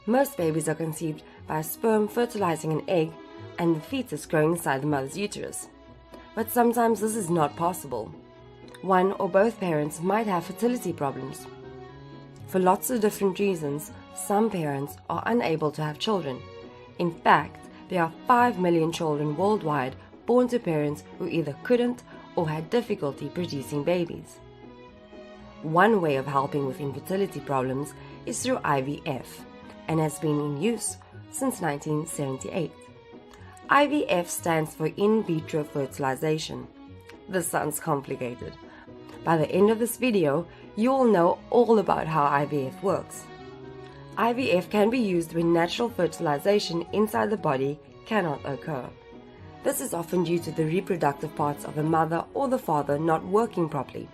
Most babies are conceived by a sperm fertilizing an egg and the fetus growing inside the mother's uterus. But sometimes this is not possible. One or both parents might have fertility problems. For lots of different reasons, some parents are unable to have children. In fact, there are 5 million children worldwide born to parents who either couldn't or had difficulty producing babies. One way of helping with infertility problems is through IVF, and has been in use since 1978. IVF stands for in vitro fertilization. This sounds complicated. By the end of this video, you will know all about how IVF works. IVF can be used when natural fertilization inside the body cannot occur. This is often due to the reproductive parts of the mother or the father not working properly.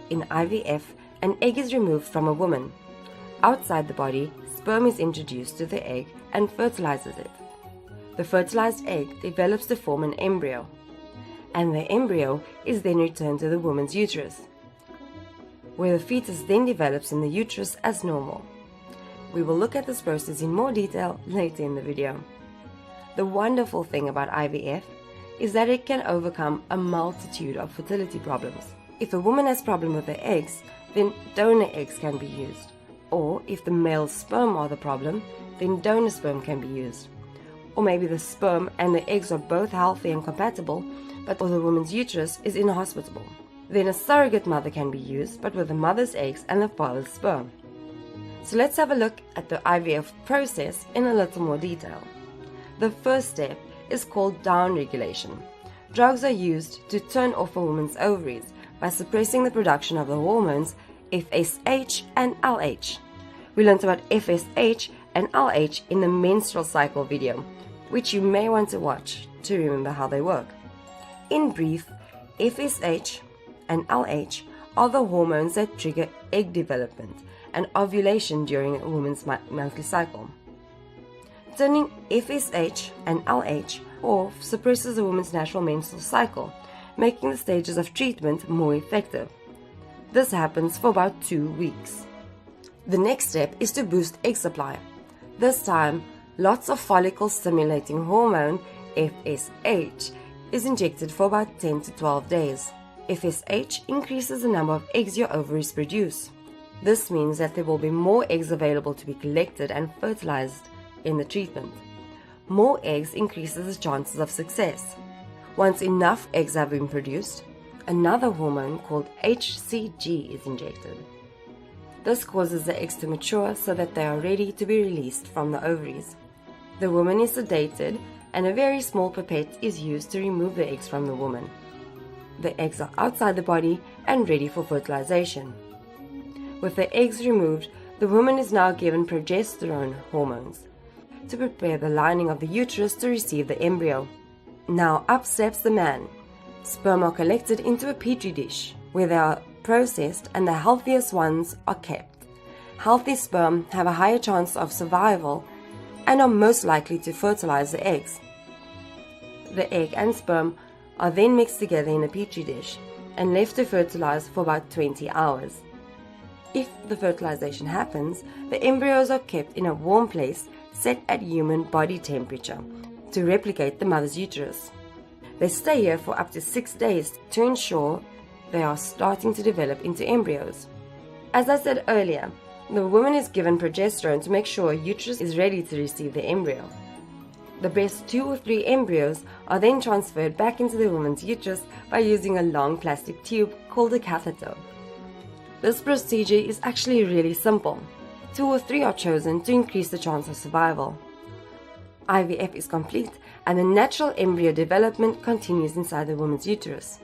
In IVF, an egg is removed from a woman. Outside the body, sperm is introduced to the egg and fertilizes it. The fertilized egg develops to form an embryo, and the embryo is then returned to the woman's uterus, where the fetus then develops in the uterus as normal. We will look at this process in more detail later in the video. The wonderful thing about IVF is that it can overcome a multitude of fertility problems. If a woman has a problem with her eggs, then donor eggs can be used. Or if the male sperm are the problem, then donor sperm can be used. Or maybe the sperm and the eggs are both healthy and compatible, but the woman's uterus is inhospitable. Then a surrogate mother can be used, but with the mother's eggs and the father's sperm. So let's have a look at the IVF process in a little more detail. The first step is called downregulation. Drugs are used to turn off a woman's ovaries by suppressing the production of the hormones FSH and LH. We learned about FSH and LH in the menstrual cycle video, which you may want to watch to remember how they work. In brief, FSH and LH are the hormones that trigger egg development and ovulation during a woman's monthly cycle. Turning FSH and LH off suppresses a woman's natural menstrual cycle, making the stages of treatment more effective. This happens for about 2 weeks. The next step is to boost egg supply. This time, lots of follicle-stimulating hormone, FSH, is injected for about 10 to 12 days. FSH increases the number of eggs your ovaries produce. This means that there will be more eggs available to be collected and fertilized in the treatment. More eggs increases the chances of success. Once enough eggs have been produced, another hormone called HCG is injected. This causes the eggs to mature so that they are ready to be released from the ovaries. The woman is sedated and a very small pipette is used to remove the eggs from the woman. The eggs are outside the body and ready for fertilization. With the eggs removed, the woman is now given progesterone hormones to prepare the lining of the uterus to receive the embryo. Now up steps the man. Sperm are collected into a petri dish where they are processed and the healthiest ones are kept. Healthy sperm have a higher chance of survival and are most likely to fertilize the eggs. The egg and sperm are then mixed together in a petri dish and left to fertilize for about 20 hours. If the fertilization happens, the embryos are kept in a warm place set at human body temperature to replicate the mother's uterus. They stay here for up to 6 days to ensure they are starting to develop into embryos. As I said earlier, the woman is given progesterone to make sure her uterus is ready to receive the embryo. The best 2 or 3 embryos are then transferred back into the woman's uterus by using a long plastic tube called a catheter. This procedure is actually really simple. 2 or 3 are chosen to increase the chance of survival. IVF is complete and the natural embryo development continues inside the woman's uterus.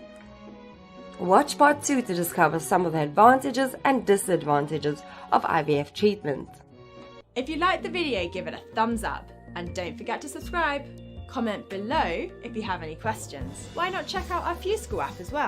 Watch part 2 to discover some of the advantages and disadvantages of IVF treatment. If you liked the video, give it a thumbs up and don't forget to subscribe. Comment below if you have any questions. Why not check out our FewSchool app as well?